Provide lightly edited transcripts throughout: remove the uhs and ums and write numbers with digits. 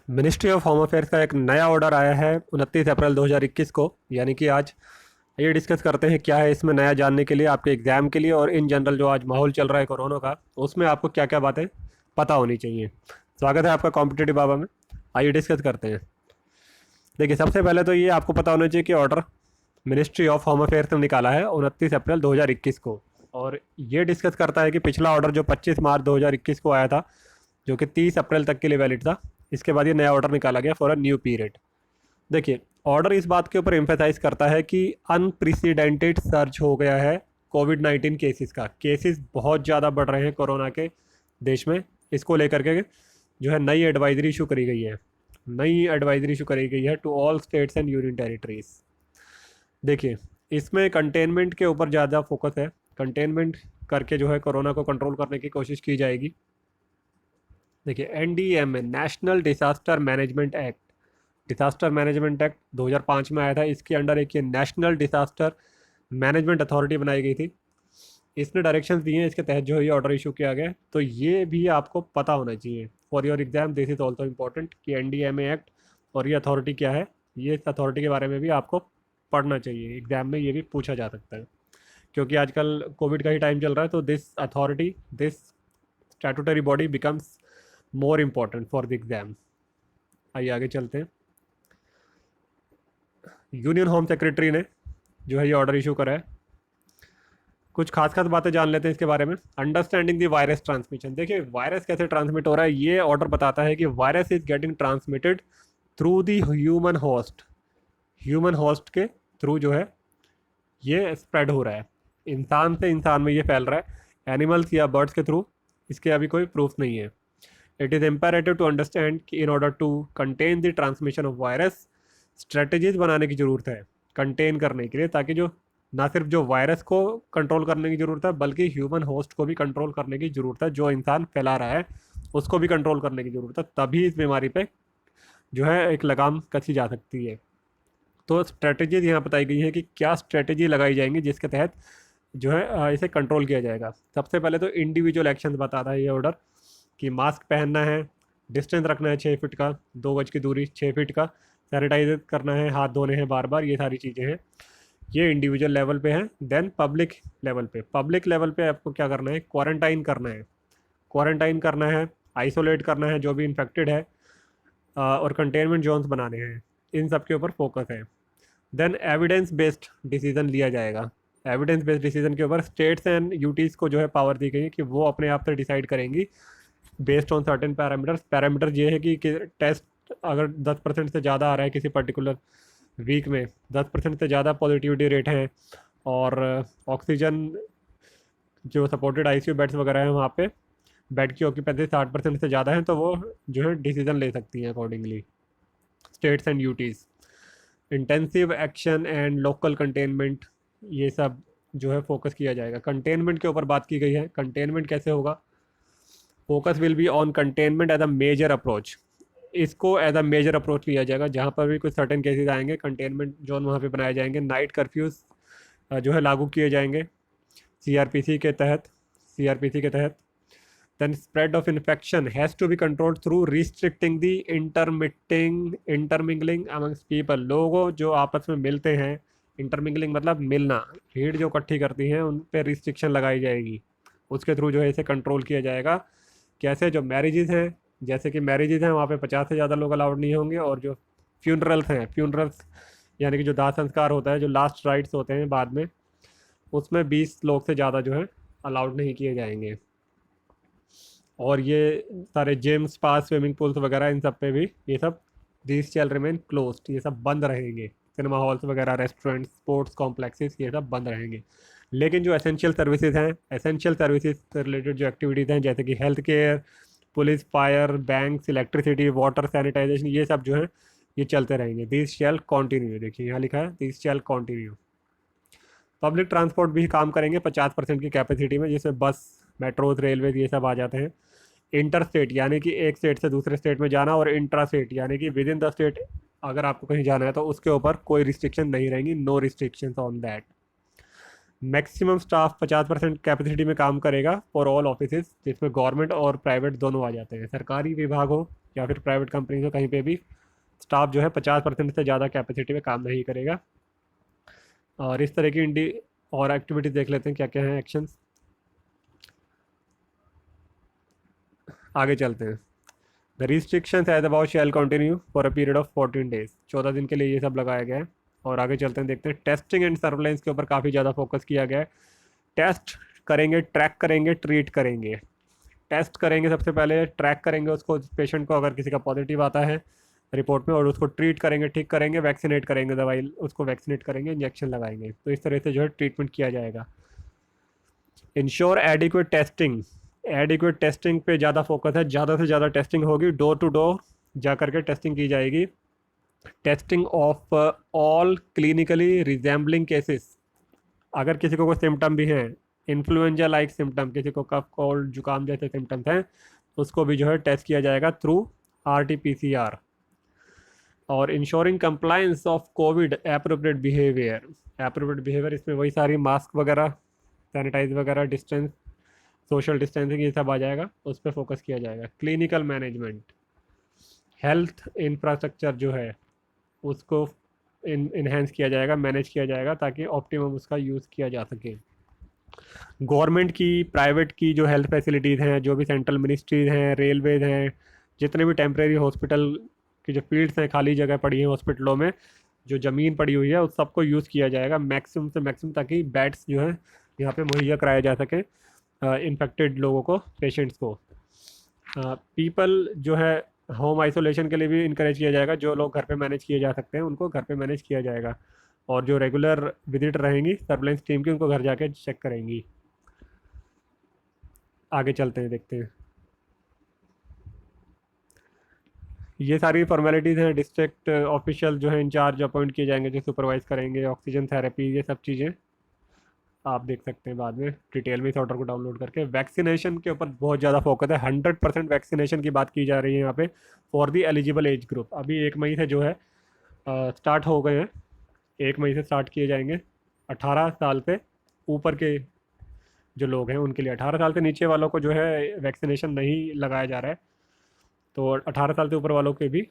Ministry of home affairs का एक नया ऑर्डर आया है 29 अप्रैल 2021 को, यानी कि आज। ये डिस्कस करते हैं क्या है इसमें नया, जानने के लिए आपके एग्ज़ाम के लिए और इन जनरल जो आज माहौल चल रहा है कोरोना का, उसमें आपको क्या क्या बातें पता होनी चाहिए। स्वागत है आपका कॉम्पिटिटिव बाबा में। आइए डिस्कस करते हैं। देखिए, सबसे पहले तो ये आपको पता होना चाहिए कि order ministry of home affairs ने निकाला है 29 अप्रैल 2021 को। और ये डिस्कस करता है कि पिछला ऑर्डर जो 25 मार्च 2021 को आया था, जो कि 30 अप्रैल तक के लिए वैलिड था, इसके बाद ये नया ऑर्डर निकाला गया फॉर अ न्यू पीरियड। देखिए, ऑर्डर इस बात के ऊपर एम्फेसाइज करता है कि अनप्रेसिडेंटेड सर्च हो गया है कोविड-19 केसेस का। केसेस बहुत ज़्यादा बढ़ रहे हैं कोरोना के देश में। इसको लेकर के जो है नई एडवाइजरी इशू करी गई है। नई एडवाइजरी इशू करी गई है to all states and union territories. देखिए, इसमें कंटेनमेंट के ऊपर ज़्यादा फोकस है। कंटेनमेंट करके जो है कोरोना को कंट्रोल करने की कोशिश की जाएगी। देखिए, NDMA national disaster management act, disaster management act 2005 में आया था। इसके अंडर एक ये नेशनल डिसास्टर मैनेजमेंट अथॉरिटी बनाई गई थी। इसने डायरेक्शंस दिए हैं, इसके तहत जो है ये ऑर्डर इशू किया गया है। तो ये भी आपको पता होना चाहिए for your exam. This is also important कि NDMA एक्ट और ये अथॉरिटी क्या है। ये इस अथॉरिटी के बारे में भी आपको पढ़ना चाहिए, एग्जाम में ये भी पूछा जा सकता है, क्योंकि आजकल कोविड का ही टाइम चल रहा है। तो this authority, this statutory body becomes more important for the exam. आइए आगे चलते हैं। यूनियन होम सेक्रेटरी ने जो है ये ऑर्डर इशू करा है। कुछ खास खास बातें जान लेते हैं इसके बारे में। Understanding the virus transmission. देखिए, वायरस कैसे ट्रांसमिट हो रहा है, ये ऑर्डर बताता है कि virus is getting transmitted through the human host. Human host के थ्रू जो है ये स्प्रेड हो रहा है। इंसान से इंसान में ये फैल रहा है, एनिमल्स या बर्ड्स के थ्रू इसके अभी कोई प्रूफ नहीं है। It is imperative to understand कि in order to contain the transmission of virus, strategies बनाने की ज़रूरत है कंटेन करने के लिए, ताकि जो ना सिर्फ जो वायरस को कंट्रोल करने की ज़रूरत है, बल्कि ह्यूमन होस्ट को भी कंट्रोल करने की ज़रूरत है। जो इंसान फैला रहा है उसको भी कंट्रोल करने की ज़रूरत है, तभी इस बीमारी पे जो है एक लगाम कसी जा सकती है। तो स्ट्रेटजीज यहाँ बताई गई है कि क्या स्ट्रेटजी लगाई जाएंगी जिसके तहत जो है इसे कंट्रोल किया जाएगा। सबसे पहले तो इंडिविजुअल एक्शन बताता है ये ऑर्डर कि मास्क पहनना है, डिस्टेंस रखना है 6 फीट का, 2 गज की दूरी 6 फीट का, सैनिटाइज करना है, हाथ धोने हैं बार बार, ये सारी चीज़ें हैं। ये इंडिविजुअल लेवल पे है। देन पब्लिक लेवल पे, पब्लिक लेवल पे आपको क्या करना है, क्वारंटाइन करना है। क्वारंटाइन करना है, आइसोलेट करना है जो भी इन्फेक्टेड है, और कंटेनमेंट जोन्स बनाने हैं। इन सब के ऊपर फोकस है। देन एविडेंस बेस्ड डिसीजन लिया जाएगा। एविडेंस बेस्ड डिसीजन के ऊपर स्टेट्स एंड यूटीज़ को जो है पावर दी गई है कि वो अपने आप से डिसाइड करेंगी based on certain parameters. Parameter ये है कि टेस्ट अगर 10% से ज़्यादा आ रहा है किसी पर्टिकुलर वीक में, 10% से ज़्यादा पॉजिटिविटी रेट है, और ऑक्सीजन जो सपोर्टेड ICU बेड्स वगैरह हैं वहाँ पे बेड की ऑक्यूपेंसी 60% से ज़्यादा है, तो वो जो है डिसीजन ले सकती हैं accordingly states and UTs. Intensive action and local containment, ये सब जो है फोकस किया जाएगा। कंटेनमेंट के ऊपर बात की गई है। कंटेनमेंट कैसे होगा, focus will be on containment as a major approach. इसको एज अ मेजर अप्रोच लिया जाएगा। जहाँ पर भी कुछ सर्टेन केसेस आएंगे, कंटेनमेंट जोन वहाँ पे बनाए जाएंगे। नाइट कर्फ्यूज़ जो है लागू किए जाएंगे CRPC के तहत, CRPC के तहत। then spread of infection has to be controlled through restricting the intermingling amongst people। लोगों जो आपस में मिलते हैं, इंटरमिंगलिंग मतलब मिलना, भीड़ जो इकट्ठी करती हैं उन पे रिस्ट्रिक्शन लगाई जाएगी। उसके थ्रू जो है इसे कंट्रोल किया जाएगा। कैसे, जो मैरिजेज हैं, जैसे कि मैरिजेज हैं वहाँ पे 50 से ज़्यादा लोग अलाउड नहीं होंगे, और जो फ्यूनरल्स हैं, फ्यूनरल्स यानी कि जो दाह संस्कार होता है, जो लास्ट राइट्स होते हैं बाद में, उसमें 20 लोग से ज़्यादा जो है अलाउड नहीं किए जाएंगे। और ये सारे जिम, स्पा, स्विमिंग पूल्स वगैरह, इन सब पे भी ये सब दीज शैल रिमेन क्लोज्ड, ये सब बंद रहेंगे। सिनेमा हॉल्स वगैरह, रेस्टोरेंट्स, स्पोर्ट्स कॉम्प्लेक्सेस, ये सब बंद रहेंगे। लेकिन जो एसेंशियल सर्विसेज हैं, एसेंशियल सर्विसेज से रिलेटेड जो एक्टिविटीज़ हैं, जैसे कि health care, police, fire, banks, electricity, water, sanitization, ये सब जो है ये चलते रहेंगे। This shall continue. देखिए यहाँ लिखा है this shall continue. Public transport भी काम करेंगे 50% की कैपेसिटी में, जिसमें बस, मेट्रोज, रेलवेज ये सब आ जाते हैं। इंटर स्टेट यानी कि एक स्टेट से दूसरे स्टेट में जाना, और इंट्रा स्टेट यानी कि विद इन द स्टेट अगर आपको कहीं जाना है तो उसके ऊपर कोई रिस्ट्रिक्शन नहीं रहेंगी। No restriction on that. Maximum staff 50% capacity में काम करेगा फॉर ऑल ऑफिस, जिसमें गवर्नमेंट और प्राइवेट दोनों आ जाते हैं। सरकारी विभाग हो या फिर प्राइवेट कंपनी हो, कहीं पे भी स्टाफ जो है 50% से ज़्यादा कैपेसिटी में काम नहीं करेगा। और इस तरह की इंडी और एक्टिविटीज़ देख लेते हैं क्या क्या है एक्शंस। आगे चलते हैं। The restriction as about shall continue for a period of 14 days, 14 दिन के लिए ये सब लगाया गया है। और आगे चलते हैं, देखते हैं टेस्टिंग एंड सर्वेलेंस के ऊपर काफ़ी ज़्यादा फोकस किया गया है। टेस्ट करेंगे, ट्रैक करेंगे, ट्रीट करेंगे। टेस्ट करेंगे सबसे पहले, ट्रैक करेंगे उसको, पेशेंट को अगर किसी का पॉजिटिव आता है रिपोर्ट में, और उसको ट्रीट करेंगे, ठीक करेंगे, वैक्सीनेट करेंगे, दवाई उसको वैक्सीनेट करेंगे, इंजेक्शन लगाएंगे। तो इस तरह से जो है ट्रीटमेंट किया जाएगा। Ensure adequate testing, adequate testing पे ज़्यादा फोकस है, ज़्यादा से ज़्यादा टेस्टिंग होगी, डोर टू डोर जा करके टेस्टिंग की जाएगी। Testing of all clinically resembling cases, अगर किसी को कोई सिम्टम भी हैं, इन्फ्लुएंजा लाइक सिम्टम, किसी को कफ कोल्ड जुकाम जैसे सिम्टम्स हैं, उसको भी जो है टेस्ट किया जाएगा थ्रू RT-PCR। और ensuring compliance of Covid appropriate behaviour, appropriate behaviour इसमें वही सारी मास्क वगैरह, सैनिटाइज वगैरह, डिस्टेंस, सोशल डिस्टेंसिंग, ये सब आ जाएगा, उस पर फोकस किया जाएगा। क्लिनिकल मैनेजमेंट, हेल्थ इंफ्रास्ट्रक्चर जो है उसको इन्हेंस किया जाएगा, मैनेज किया जाएगा, ताकि ऑप्टिमम उसका यूज़ किया जा सके। गवर्नमेंट की, प्राइवेट की जो हेल्थ फैसिलिटीज़ हैं, जो भी सेंट्रल मिनिस्ट्रीज़ हैं, रेलवेज़ हैं, जितने भी टेम्प्रेरी हॉस्पिटल की जो फील्ड्स हैं, खाली जगह पड़ी हैं हॉस्पिटलों में, जो ज़मीन पड़ी हुई है, उस सबको यूज़ किया जाएगा मैक्सिमम से मैक्सिमम, ताकि बेड्स जो है यहाँ पे मुहैया कराया जा सके इन्फेक्टेड लोगों को, पेशेंट्स को। पीपल जो है होम आइसोलेशन के लिए भी इनकरेज किया जाएगा, जो लोग घर पे मैनेज किए जा सकते हैं उनको घर पे मैनेज किया जाएगा। और जो रेगुलर विजिट रहेंगी सर्वेलेंस टीम की, उनको घर जाके चेक करेंगी। आगे चलते हैं, देखते हैं। ये सारी फॉर्मेलिटीज़ हैं। डिस्ट्रिक्ट ऑफिशियल जो है इंचार्ज अपॉइंट किए जाएंगे, जो सुपरवाइज करेंगे ऑक्सीजन थेरेपी, ये सब चीज़ें आप देख सकते हैं बाद में डिटेल में इस ऑर्डर को डाउनलोड करके। वैक्सीनेशन के ऊपर बहुत ज़्यादा फोकस है, 100% वैक्सीनेशन की बात की जा रही है यहाँ पे for the eligible age group. अभी 1 मई से जो है स्टार्ट हो गए हैं, 1 मई से स्टार्ट किए जाएंगे। 18 साल से ऊपर के जो लोग हैं उनके लिए, 18 साल से नीचे वालों को जो है वैक्सीनेशन नहीं लगाया जा रहा है, तो 18 साल से ऊपर वालों के भी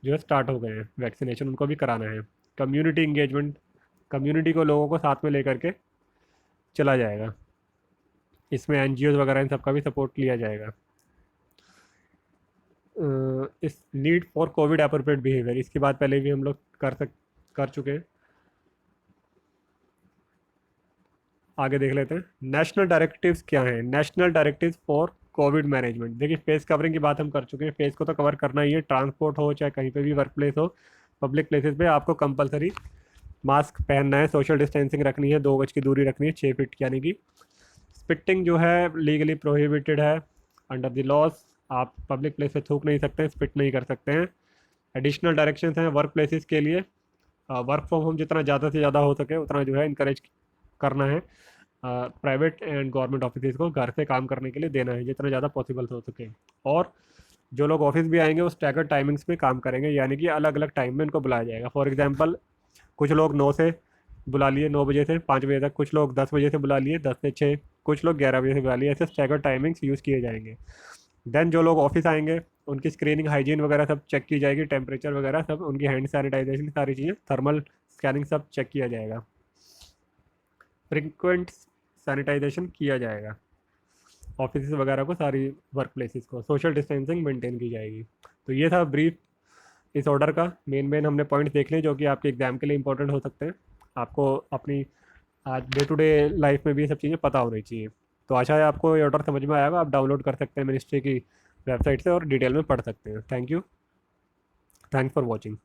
जो है स्टार्ट हो गए हैं वैक्सीनेशन, उनको भी कराना है। कम्युनिटी इंगेजमेंट, कम्युनिटी को, लोगों को साथ में लेकर के चला जाएगा, इसमें NGOs वगैरह इन सबका भी सपोर्ट लिया जाएगा। इस need for Covid appropriate behaviour, इसकी बात पहले भी हम लोग कर चुके हैं। आगे देख लेते हैं नेशनल डायरेक्टिव्स क्या हैं। National directives for Covid management, देखिए फेस कवरिंग की बात हम कर चुके हैं, फेस को तो कवर करना ही है, ट्रांसपोर्ट हो चाहे कहीं पे भी वर्क प्लेस हो, पब्लिक प्लेसेस पे आपको कंपलसरी मास्क पहनना है, सोशल डिस्टेंसिंग रखनी है, 2 गज की दूरी रखनी है, 6 फीट यानी कि। स्पिटिंग जो है लीगली प्रोहिबिटेड है अंडर द लॉज, आप पब्लिक प्लेस पे थूक नहीं सकते हैं, स्पिट नहीं कर सकते हैं। एडिशनल डायरेक्शंस हैं वर्क प्लेसेस के लिए, वर्क फ्रॉम होम जितना ज़्यादा से ज़्यादा हो सके उतना जो है इनकरेज करना है, प्राइवेट एंड गवर्नमेंट ऑफिस को घर से काम करने के लिए देना है जितना ज़्यादा पॉसिबल हो सके। और जो लोग ऑफिस भी आएंगे वो स्टैगर्ड टाइमिंग्स में काम करेंगे, यानी कि अलग अलग टाइम में उनको बुलाया जाएगा। फॉर एग्जांपल कुछ लोग 9 से बुला लिए, 9 बजे से 5 बजे तक, कुछ लोग 10 बजे से बुला लिए, 10 से 6, कुछ लोग 11 बजे से बुला लिए, ऐसे स्टैगर्ड टाइमिंग्स यूज़ किए जाएंगे। देन जो लोग ऑफिस आएंगे उनकी स्क्रीनिंग, हाइजीन वगैरह सब चेक की जाएगी, टेम्परेचर वगैरह सब, उनकी हैंड सैनिटाइजेशन, सारी चीज़ें, थर्मल स्कैनिंग सब चेक किया जाएगा, फ्रिक्वेंट सैनिटाइजेशन किया जाएगा ऑफिस वगैरह को, सारी वर्क प्लेसेस को, सोशल डिस्टेंसिंग मेंटेन की जाएगी। तो ये था ब्रीफ इस ऑर्डर का। मेन हमने पॉइंट्स देख लिए जो कि आपके एग्जाम के लिए इंपॉर्टेंट हो सकते हैं, आपको अपनी आज डे टू डे लाइफ में भी ये सब चीज़ें पता होनी चाहिए। तो आशा है आपको ये ऑर्डर समझ में आएगा, आप डाउनलोड कर सकते हैं मिनिस्ट्री की वेबसाइट से और डिटेल में पढ़ सकते हैं। Thank you, thanks for watching.